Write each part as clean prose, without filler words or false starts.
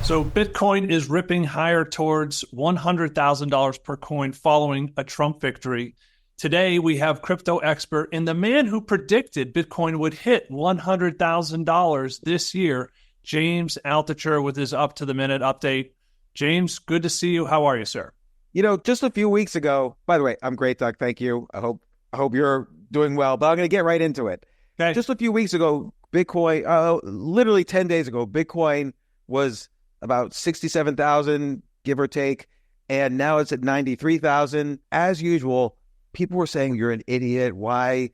So Bitcoin is ripping higher towards $100,000 per coin following a Trump victory. Today, we have crypto expert and the man who predicted Bitcoin would hit $100,000 this year, James Altucher, with his up-to-the-minute update. James, good to see you. How are you, sir? Just a few weeks ago, by the way, I'm great, Doug. Thank you. I hope you're doing well, but I'm going to get right into it. Okay. Just a few weeks ago, Bitcoin, literally 10 days ago, Bitcoin was about 67,000, give or take, and now it's at 93,000. As usual, people were saying, you're an idiot. Why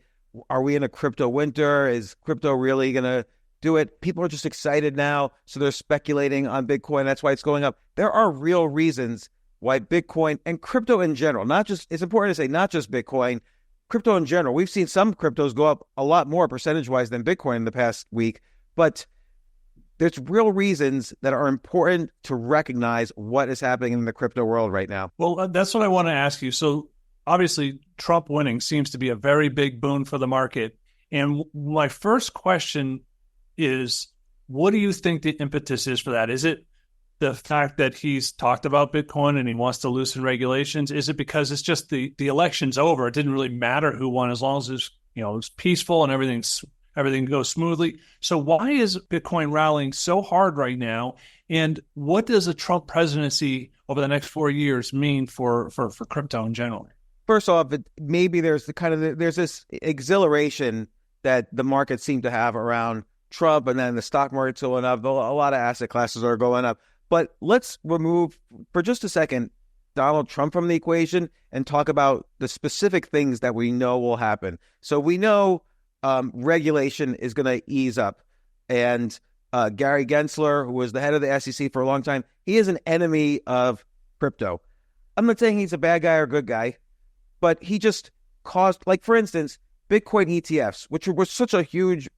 are we in a crypto winter? Is crypto really going to do it? People are just excited now, so they're speculating on Bitcoin. That's why it's going up. There are real reasons why Bitcoin and crypto in general, it's important to say, not just Bitcoin, crypto in general. We've seen some cryptos go up a lot more percentage-wise than Bitcoin in the past week, but there's real reasons that are important to recognize what is happening in the crypto world right now. Well, that's what I want to ask you. So obviously, Trump winning seems to be a very big boon for the market. And my first question is, what do you think the impetus is for that? Is it the fact that he's talked about Bitcoin and he wants to loosen regulations? Is it because it's just the election's over? It didn't really matter who won as long as it's peaceful and everything goes smoothly. So why is Bitcoin rallying so hard right now? And what does a Trump presidency over the next 4 years mean for crypto in general? First off, maybe there's there's this exhilaration that the markets seem to have around Trump, and then the stock market's going up. A lot of asset classes are going up. But let's remove for just a second Donald Trump from the equation and talk about the specific things that we know will happen. So we know regulation is going to ease up. And Gary Gensler, who was the head of the SEC for a long time, he is an enemy of crypto. I'm not saying he's a bad guy or good guy, but he just caused, like, for instance, Bitcoin ETFs, which were such a huge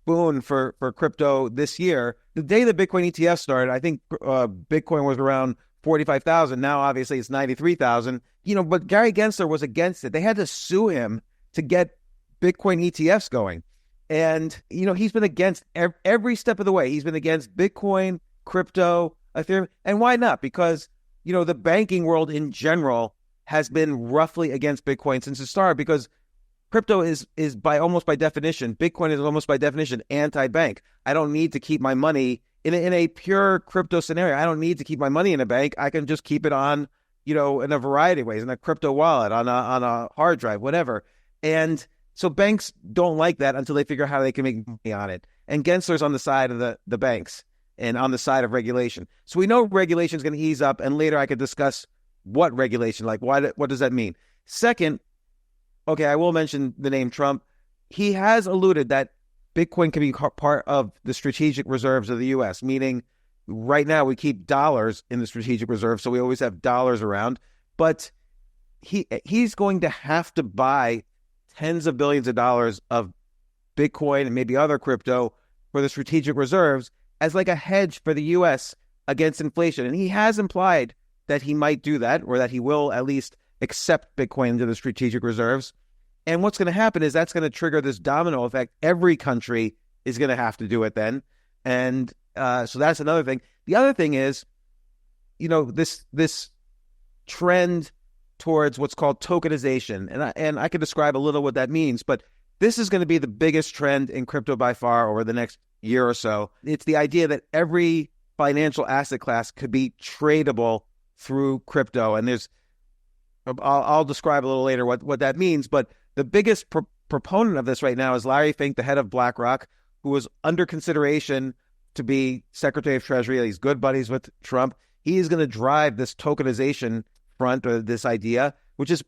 boon for crypto this year. The day the Bitcoin ETF started, I think Bitcoin was around 45,000. Now, obviously, it's 93,000. But Gary Gensler was against it. They had to sue him to get Bitcoin ETFs going. And, he's been against every step of the way. He's been against Bitcoin, crypto, Ethereum. And why not? Because, the banking world in general has been roughly against Bitcoin since the start, because crypto is almost by definition, Bitcoin is almost by definition anti-bank. I don't need to keep my money in a pure crypto scenario. I don't need to keep my money in a bank. I can just keep it on, in a variety of ways, in a crypto wallet, on a hard drive, whatever. And so banks don't like that until they figure out how they can make money on it. And Gensler's on the side of the banks and on the side of regulation. So we know regulation is going to ease up, and later I could discuss what regulation, like what does that mean? Second, okay, I will mention the name Trump. He has alluded that Bitcoin can be part of the strategic reserves of the U.S., meaning right now we keep dollars in the strategic reserve, so we always have dollars around. But he's going to have to buy tens of billions of dollars of Bitcoin and maybe other crypto for the strategic reserves as like a hedge for the U.S. against inflation. And he has implied that he might do that, or that he will at least accept Bitcoin into the strategic reserves. And what's going to happen is that's going to trigger this domino effect. Every country is going to have to do it then. And so that's another thing. The other thing is, this trend towards what's called tokenization. And I can describe a little what that means, but this is going to be the biggest trend in crypto by far over the next year or so. It's the idea that every financial asset class could be tradable through crypto. And I'll describe a little later what that means, but the biggest proponent of this right now is Larry Fink, the head of BlackRock, who was under consideration to be Secretary of Treasury. He's good buddies with Trump. He is going to drive this tokenization front, or this idea, which is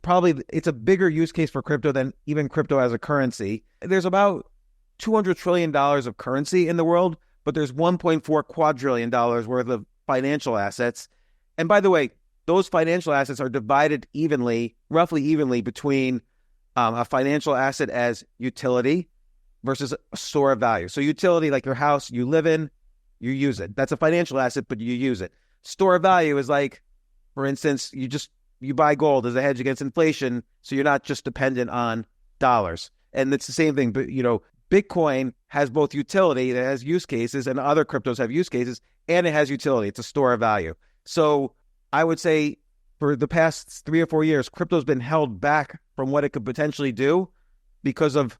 it's a bigger use case for crypto than even crypto as a currency. There's about $200 trillion of currency in the world, but there's $1.4 quadrillion worth of financial assets. And by the way, those financial assets are divided roughly evenly between a financial asset as utility versus a store of value. So utility, like your house, you live in, you use it. That's a financial asset, but you use it. Store of value is like, for instance, you buy gold as a hedge against inflation, so you're not just dependent on dollars. And it's the same thing, but Bitcoin has both utility, it has use cases, and other cryptos have use cases, and it has utility. It's a store of value. So I would say for the past 3 or 4 years, crypto's been held back from what it could potentially do because of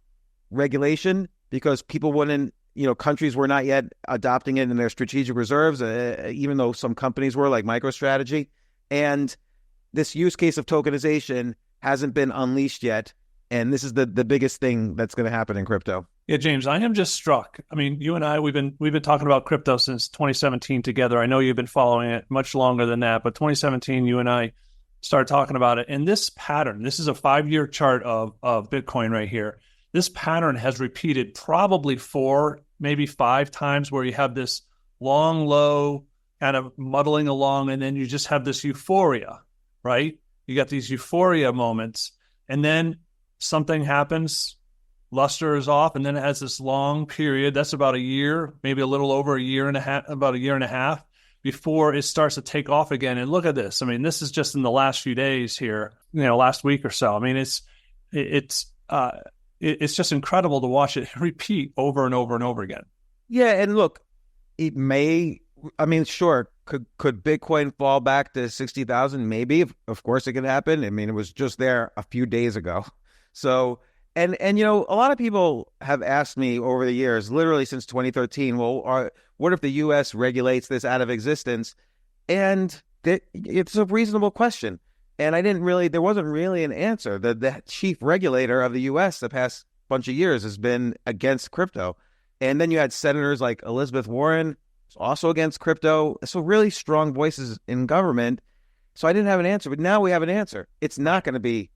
regulation, because people wouldn't, countries were not yet adopting it in their strategic reserves, even though some companies were, like MicroStrategy. And this use case of tokenization hasn't been unleashed yet. And this is the biggest thing that's going to happen in crypto. Yeah, James, I am just struck. I mean, you and I, we've been talking about crypto since 2017 together. I know you've been following it much longer than that, but 2017, you and I started talking about it. And this pattern, this is a 5-year chart of Bitcoin right here. This pattern has repeated probably 4, maybe 5 times, where you have this long low kind of muddling along, and then you just have this euphoria, right? You got these euphoria moments, and then something happens, luster is off, and then it has this long period. That's about a year, maybe a little over a year and a half, about a year and a half before it starts to take off again. And look at this. I mean, this is just in the last few days here, last week or so. I mean, it's just incredible to watch it repeat over and over and over again. Yeah, and look, it may. I mean, sure. Could Bitcoin fall back to 60,000? Maybe. Of course, it could happen. I mean, it was just there a few days ago. So, and a lot of people have asked me over the years, literally since 2013, well, what if the U.S. regulates this out of existence? And it's a reasonable question. And there wasn't really an answer. The chief regulator of the U.S. the past bunch of years has been against crypto. And then you had senators like Elizabeth Warren, also against crypto. So really strong voices in government. So I didn't have an answer, but now we have an answer. It's not going to be,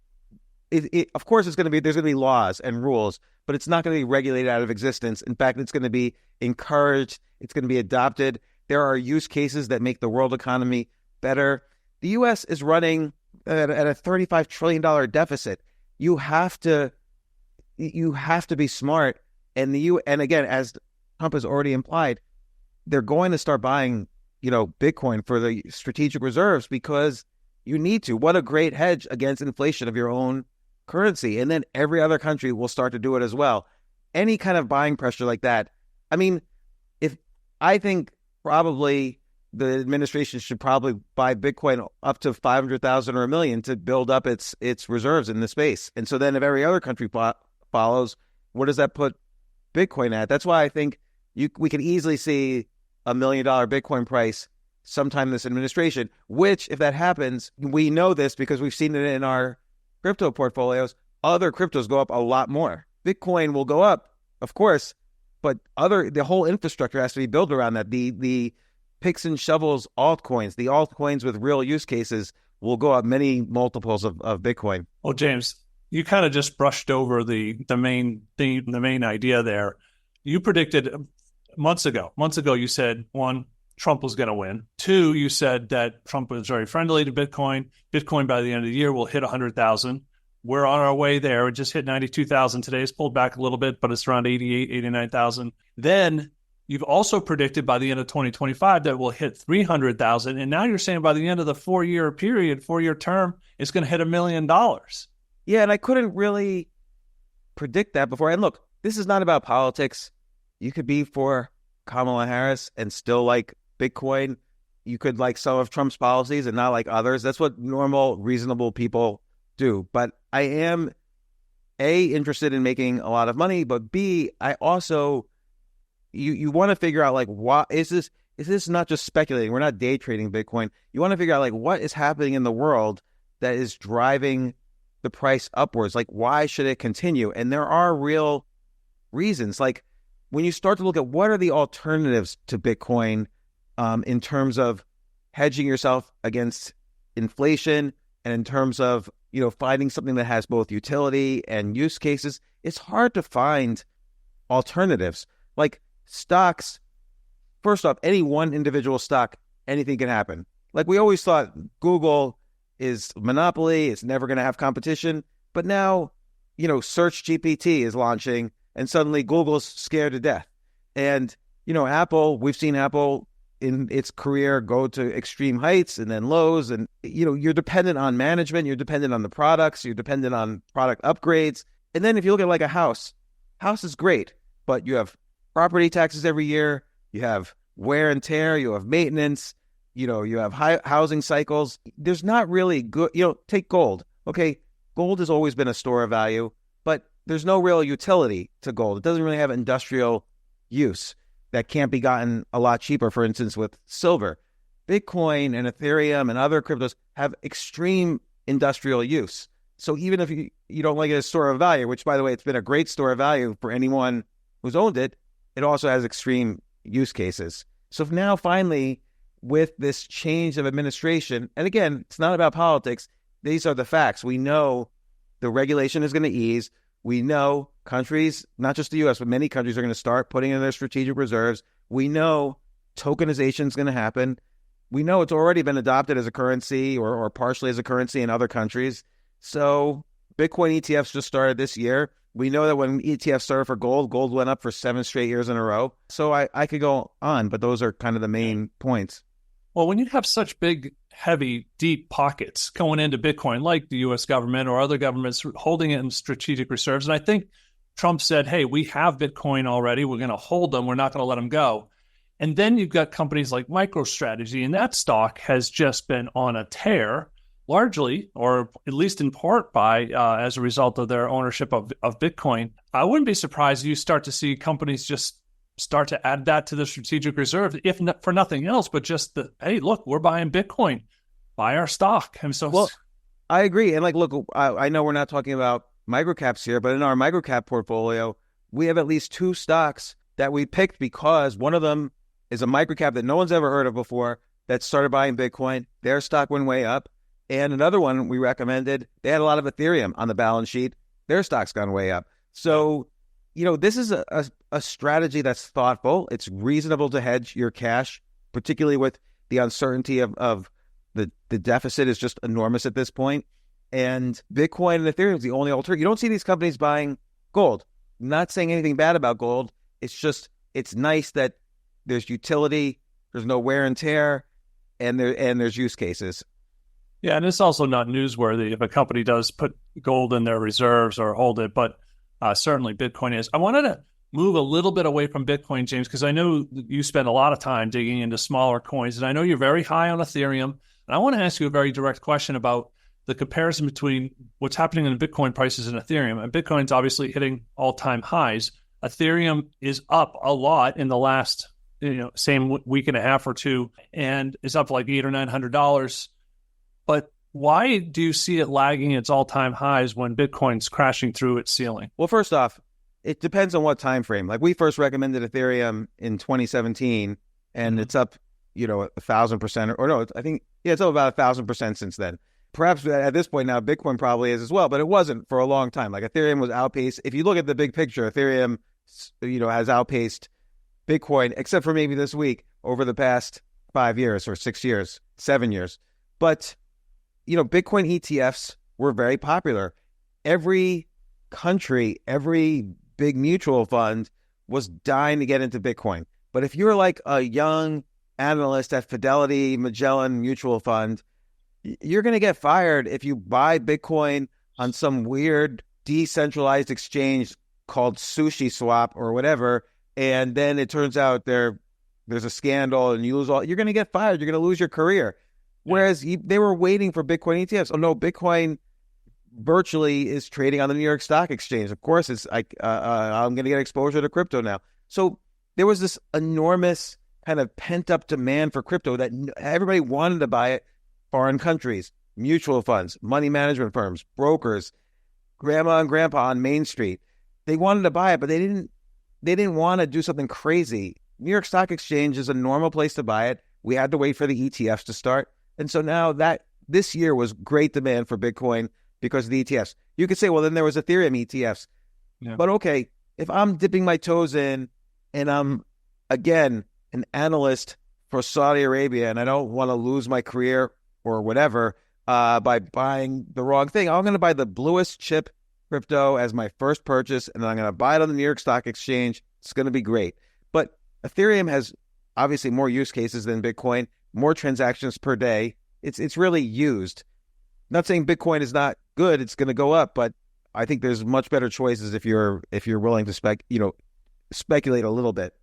of course there's going to be laws and rules, but it's not going to be regulated out of existence. In fact, it's going to be encouraged. It's going to be adopted. There are use cases that make the world economy better. The U.S. is running at a $35 trillion deficit. You have to be smart. And and again, as Trump has already implied, they're going to start buying, Bitcoin for the strategic reserves because you need to. What a great hedge against inflation of your own currency. And then every other country will start to do it as well. Any kind of buying pressure like that. I mean, I think probably the administration should probably buy Bitcoin up to 500,000 or 1 million to build up its reserves in the space. And so then if every other country follows, what does that put Bitcoin at? That's why I think we can easily see $1 million Bitcoin price sometime this administration, which, if that happens, we know this because we've seen it in our crypto portfolios. Other cryptos go up a lot more. Bitcoin will go up, of course, but the whole infrastructure has to be built around that. The picks and shovels altcoins, the altcoins with real use cases, will go up many multiples of Bitcoin. Well, James, you kind of just brushed over the main theme, the main idea there. You predicted months ago, you said, 1, Trump was going to win. 2, you said that Trump was very friendly to Bitcoin. Bitcoin by the end of the year will hit 100,000. We're on our way there. It just hit 92,000 today. It's pulled back a little bit, but it's around 88, 89,000. Then you've also predicted by the end of 2025 that we'll hit 300,000. And now you're saying by the end of the 4-year period, 4-year term, it's going to hit $1 million. Yeah, and I couldn't really predict that before. And look, this is not about politics. You could be for Kamala Harris and still like Bitcoin. You could like some of Trump's policies and not like others. That's what normal, reasonable people do. But I am, A, interested in making a lot of money, but B, I also, you want to figure out, like, what is this not just speculating? We're not day trading Bitcoin. You want to figure out, like, what is happening in the world that is driving the price upwards? Like, why should it continue? And there are real reasons. Like, when you start to look at what are the alternatives to Bitcoin in terms of hedging yourself against inflation and in terms of, finding something that has both utility and use cases, it's hard to find alternatives. Like stocks, first off, any one individual stock, anything can happen. Like we always thought Google is a monopoly, it's never going to have competition. But now, Search GPT is launching and suddenly Google's scared to death. And, Apple, we've seen Apple in its career go to extreme heights and then lows. And, you're dependent on management, you're dependent on the products, you're dependent on product upgrades. And then if you look at like a house is great. but you have property taxes every year, you have wear and tear, you have maintenance, you have high housing cycles. There's not really good, take gold. Okay, gold has always been a store of value, but there's no real utility to gold. It doesn't really have industrial use that can't be gotten a lot cheaper, for instance, with silver. Bitcoin and Ethereum and other cryptos have extreme industrial use. So even if you don't like it as a store of value, which, by the way, it's been a great store of value for anyone who's owned it, it also has extreme use cases. So now, finally, with this change of administration, and again, it's not about politics, these are the facts. We know the regulation is going to ease. We know countries, not just the U.S., but many countries are going to start putting in their strategic reserves. We know tokenization is going to happen. We know it's already been adopted as a currency or partially as a currency in other countries. So Bitcoin ETFs just started this year. We know that when ETFs started for gold, gold went up for 7 straight years in a row. So I could go on, but those are kind of the main points. Well, when you have such big, heavy, deep pockets going into Bitcoin, like the U.S. government or other governments holding it in strategic reserves, and I think Trump said, hey, we have Bitcoin already. We're going to hold them. We're not going to let them go. And then you've got companies like MicroStrategy, and that stock has just been on a tear, largely, or at least in part by as a result of their ownership of Bitcoin. I wouldn't be surprised if you start to see companies just start to add that to the strategic reserve, if not for nothing else, but just hey, look, we're buying Bitcoin, buy our stock. And so, well, I agree. And look, I know we're not talking about microcaps here, but in our microcap portfolio, we have at least 2 stocks that we picked because one of them is a microcap that no one's ever heard of before that started buying Bitcoin. Their stock went way up. And another one we recommended, they had a lot of Ethereum on the balance sheet. Their stock's gone way up. So, this is a strategy that's thoughtful. It's reasonable to hedge your cash, particularly with the uncertainty of the deficit is just enormous at this point. And Bitcoin and Ethereum is the only alternative. You don't see these companies buying gold. I'm not saying anything bad about gold. It's just, it's nice that there's utility, there's no wear and tear, and there's use cases. Yeah, and it's also not newsworthy if a company does put gold in their reserves or hold it, but certainly Bitcoin is. I wanted to move a little bit away from Bitcoin, James, because I know you spend a lot of time digging into smaller coins, and I know you're very high on Ethereum. And I want to ask you a very direct question about the comparison between what's happening in Bitcoin prices and Ethereum. And Bitcoin's obviously hitting all-time highs. Ethereum is up a lot in the last, same week and a half or two, and is up like $800 or $900. But why do you see it lagging its all-time highs when Bitcoin's crashing through its ceiling? Well, first off, it depends on what time frame. Like, we first recommended Ethereum in 2017, and it's up, 1,000%, or no, I think, it's up about 1,000% since then. Perhaps at this point now, Bitcoin probably is as well, but it wasn't for a long time. Like, Ethereum was outpaced. If you look at the big picture, Ethereum, has outpaced Bitcoin, except for maybe this week, over the past 5 years or 6 years, 7 years. But Bitcoin ETFs were very popular. Every country, every big mutual fund was dying to get into Bitcoin. But if you're like a young analyst at Fidelity Magellan Mutual Fund, you're going to get fired if you buy Bitcoin on some weird decentralized exchange called Sushi Swap or whatever, and then it turns out there's a scandal and you lose all. You're going to get fired. You're going to lose your career. Whereas they were waiting for Bitcoin ETFs. Oh no, Bitcoin virtually is trading on the New York Stock Exchange. Of course, it's I'm going to get exposure to crypto now. So there was this enormous kind of pent up demand for crypto that everybody wanted to buy it. Foreign countries, mutual funds, money management firms, brokers, grandma and grandpa on Main Street. They wanted to buy it, but they didn't want to do something crazy. New York Stock Exchange is a normal place to buy it. We had to wait for the ETFs to start. And so now that this year was great demand for Bitcoin because of the ETFs. You could say, well, then there was Ethereum ETFs. Yeah. But okay, if I'm dipping my toes in and I'm, again, an analyst for Saudi Arabia and I don't want to lose my career or whatever by buying the wrong thing, I'm going to buy the bluest chip crypto as my first purchase, and then I'm going to buy it on the New York Stock Exchange. It's going to be great. But Ethereum has obviously more use cases than Bitcoin, more transactions per day. It's really used. Not saying Bitcoin is not good, it's going to go up, but I think there's much better choices if you're willing to speculate a little bit.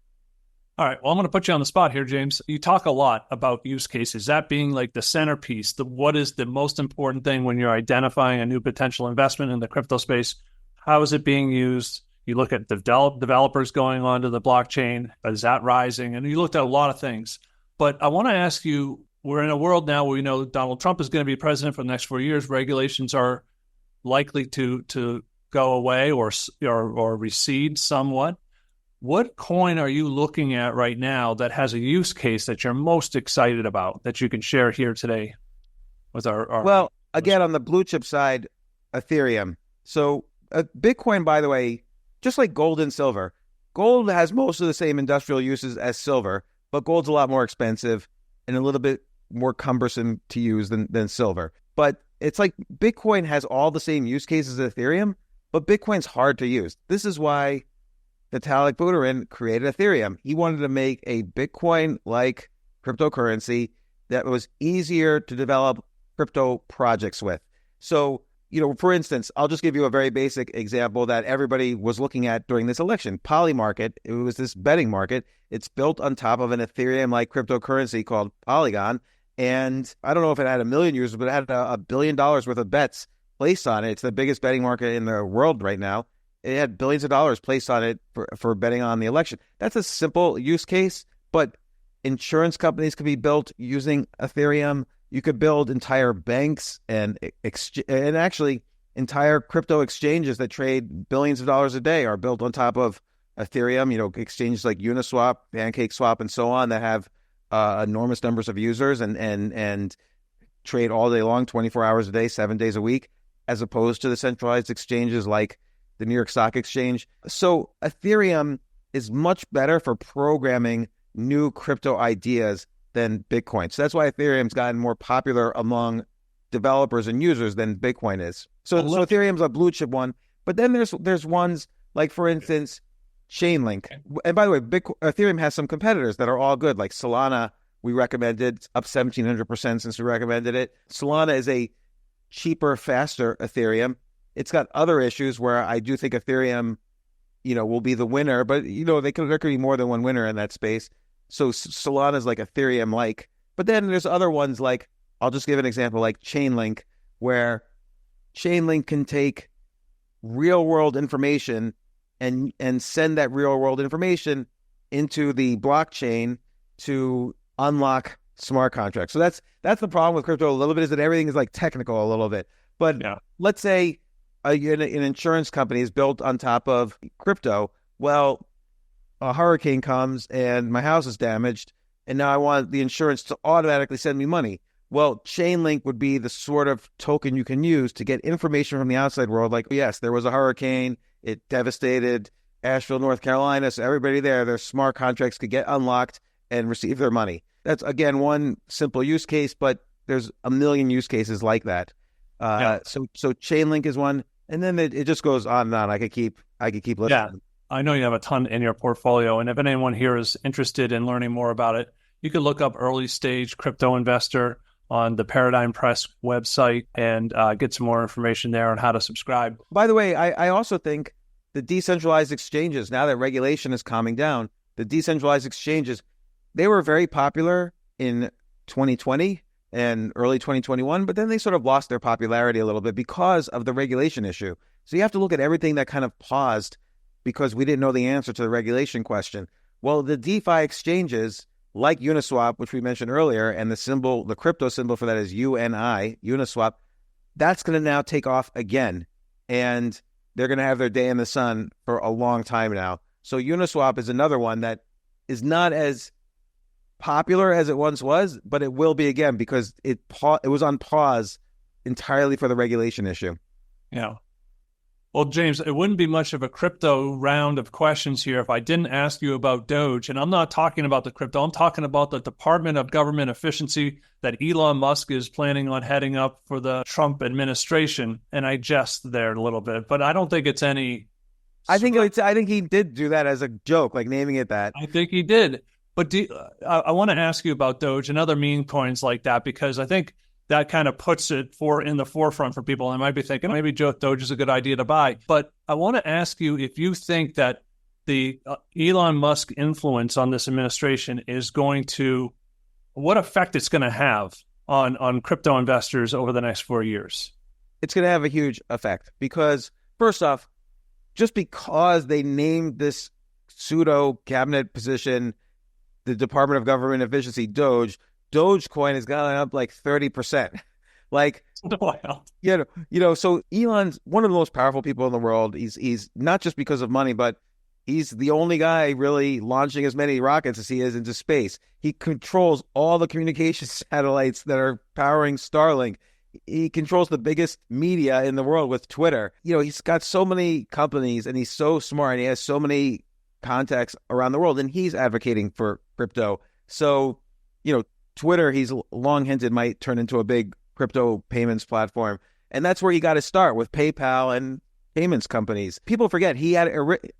All right. Well, I'm going to put you on the spot here, James. You talk a lot about use cases, that being like the centerpiece, what is the most important thing when you're identifying a new potential investment in the crypto space? How is it being used? You look at developers going onto the blockchain. Is that rising? And you looked at a lot of things. But I want to ask you, we're in a world now where we know Donald Trump is going to be president for the next 4 years. Regulations are likely to go away or recede somewhat. What coin are you looking at right now that has a use case that you're most excited about that you can share here today with our Well, again, on the blue chip side, Ethereum. So Bitcoin, by the way, just like gold and silver, gold has most of the same industrial uses as silver, but gold's a lot more expensive and a little bit more cumbersome to use than silver. But it's like Bitcoin has all the same use cases as Ethereum, but Bitcoin's hard to use. This is why Vitalik Buterin created Ethereum. He wanted to make a Bitcoin-like cryptocurrency that was easier to develop crypto projects with. So, for instance, I'll just give you a very basic example that everybody was looking at during this election. Polymarket, it was this betting market. It's built on top of an Ethereum-like cryptocurrency called Polygon. And I don't know if it had 1 million users, but it had $1 billion worth of bets placed on it. It's the biggest betting market in the world right now. It had billions of dollars placed on it for betting on the election. That's a simple use case, but insurance companies could be built using Ethereum. You could build entire banks and actually entire crypto exchanges that trade billions of dollars a day are built on top of Ethereum. Exchanges like Uniswap, PancakeSwap, and so on that have enormous numbers of users and trade all day long, 24 hours a day, 7 days a week, as opposed to the centralized exchanges like the New York Stock Exchange. So Ethereum is much better for programming new crypto ideas than Bitcoin. So that's why Ethereum's gotten more popular among developers and users than Bitcoin is. So Ethereum's a blue chip one. But then there's ones like, for instance, Chainlink. And by the way, Ethereum has some competitors that are all good. Like Solana, we recommended. It's up 1,700% since we recommended it. Solana is a cheaper, faster Ethereum. It's got other issues where I do think Ethereum, will be the winner, but there could be more than one winner in that space. So Solana is like Ethereum-like, but then there's other ones like, I'll just give an example, like Chainlink, where Chainlink can take real-world information and send that real-world information into the blockchain to unlock smart contracts. So that's the problem with crypto a little bit, is that everything is like technical a little bit. But let's say an insurance company is built on top of crypto. Well, a hurricane comes and my house is damaged, and now I want the insurance to automatically send me money. Well, Chainlink would be the sort of token you can use to get information from the outside world, like, yes, there was a hurricane, it devastated Asheville, North Carolina, so everybody their smart contracts could get unlocked and receive their money. That's, again, one simple use case, but there's a million use cases like that. So Chainlink is one, and then it just goes on and on. I could keep listening. Yeah, I know you have a ton in your portfolio, and if anyone here is interested in learning more about it, you could look up Early Stage Crypto Investor on the Paradigm Press website and get some more information there on how to subscribe. By the way, I also think the decentralized exchanges, now that regulation is calming down, the decentralized exchanges, they were very popular in 2020 and early 2021, but then they sort of lost their popularity a little bit because of the regulation issue. So you have to look at everything that kind of paused because we didn't know the answer to the regulation question. Well, the DeFi exchanges like Uniswap, which we mentioned earlier, and the crypto symbol for that is UNI, Uniswap, that's going to now take off again. And they're going to have their day in the sun for a long time now. So Uniswap is another one that is not as popular as it once was, but it will be again because it was on pause entirely for the regulation issue. Yeah. Well, James, it wouldn't be much of a crypto round of questions here if I didn't ask you about Doge. And I'm not talking about the crypto. I'm talking about the Department of Government Efficiency that Elon Musk is planning on heading up for the Trump administration. And I jest there a little bit, but I don't think it's any. I think he did do that as a joke, like naming it that. I think he did. But I want to ask you about Doge and other meme coins like that, because I think that kind of puts it in the forefront for people. And I might be thinking maybe Doge is a good idea to buy. But I want to ask you if you think that the Elon Musk influence on this administration is going to, what effect it's going to have on crypto investors over the next 4 years? It's going to have a huge effect because, first off, just because they named this pseudo cabinet position the Department of Government Efficiency, Dogecoin has gone up like 30%. Like, Wow. So Elon's one of the most powerful people in the world. He's not just because of money, but he's the only guy really launching as many rockets as he is into space. He controls all the communication satellites that are powering Starlink. He controls the biggest media in the world with Twitter. He's got so many companies and he's so smart and he has so many contacts around the world and he's advocating for crypto. So, Twitter, he's long hinted might turn into a big crypto payments platform. And that's where you got to start with PayPal and payments companies. People forget he had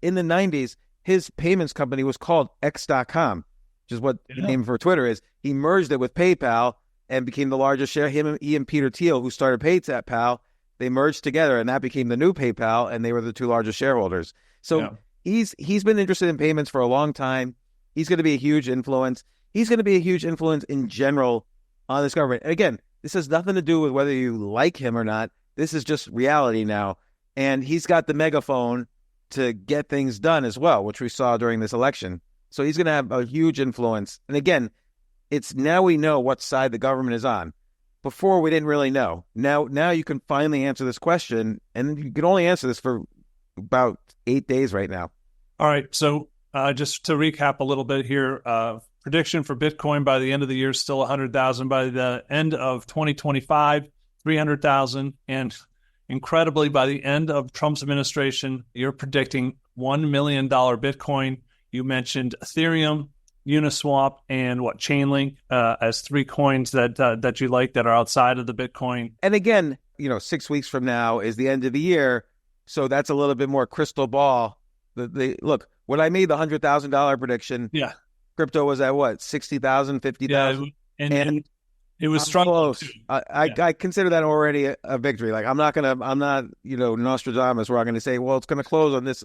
in the 90s, his payments company was called X.com, which is what the name for Twitter is. He merged it with PayPal and became the largest share. He and Peter Thiel, who started PayPal, they merged together and that became the new PayPal and they were the two largest shareholders. So he's been interested in payments for a long time. He's going to be a huge influence. He's going to be a huge influence in general on this government. And again, this has nothing to do with whether you like him or not. This is just reality now. And he's got the megaphone to get things done as well, which we saw during this election. So he's going to have a huge influence. And again, it's now we know what side the government is on. Before we didn't really know. Now you can finally answer this question, and you can only answer this for about 8 days right now. All right. So just to recap a little bit here, prediction for Bitcoin by the end of the year is still 100,000. By the end of 2025, 300,000. And incredibly, by the end of Trump's administration, you're predicting $1 million Bitcoin. You mentioned Ethereum, Uniswap, and Chainlink as three coins that you like that are outside of the Bitcoin. And again, 6 weeks from now is the end of the year, so that's a little bit more crystal ball. Look, when I made the $100,000 prediction, crypto was at what, 60,000, 50,000, and it was strong. Close. I consider that already a victory. Like I'm not Nostradamus where I'm going to say, well, it's going to close on this,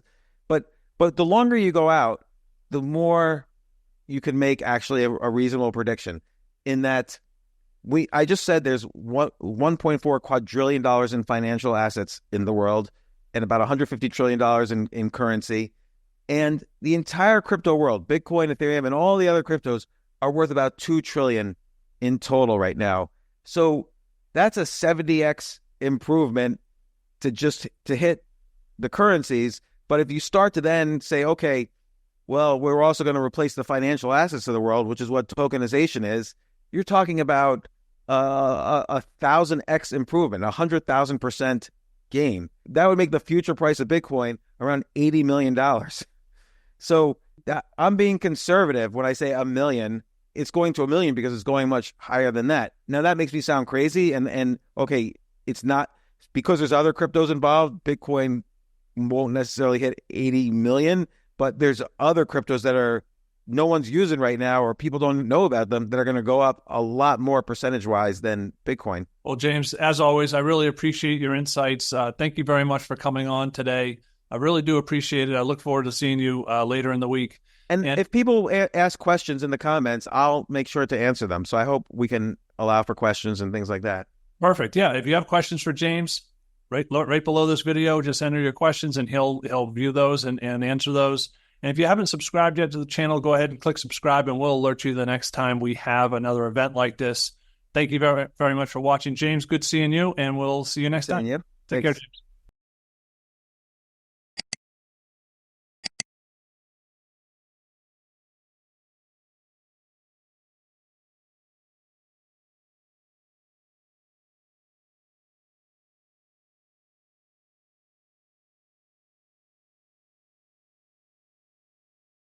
but the longer you go out, the more you can make actually a reasonable prediction. In that, I just said there's $1.4 quadrillion in financial assets in the world, and about $150 trillion in currency, and the entire crypto world, Bitcoin, Ethereum, and all the other cryptos are worth about $2 trillion in total right now. So that's a 70x improvement to hit the currencies. But if you start to then say, okay, well, we're also going to replace the financial assets of the world, which is what tokenization is, you're talking about a 1,000x improvement, 100,000% gain. That would make the future price of Bitcoin around $80 million. So I'm being conservative when I say $1 million. It's going to $1 million because it's going much higher than that. Now that makes me sound crazy, and okay, it's not because there's other cryptos involved. Bitcoin won't necessarily hit 80 million, but there's other cryptos that are no one's using right now, or people don't know about them, that are going to go up a lot more percentage-wise than Bitcoin. Well, James, as always, I really appreciate your insights. Thank you very much for coming on today. I really do appreciate it. I look forward to seeing you later in the week. And if people ask questions in the comments, I'll make sure to answer them. So I hope we can allow for questions and things like that. Perfect. Yeah. If you have questions for James, right below this video, just enter your questions and he'll view those and answer those. And if you haven't subscribed yet to the channel, go ahead and click subscribe, and we'll alert you the next time we have another event like this. Thank you very, very much for watching, James. Good seeing you, and we'll see you next time. Yep. Take care, James.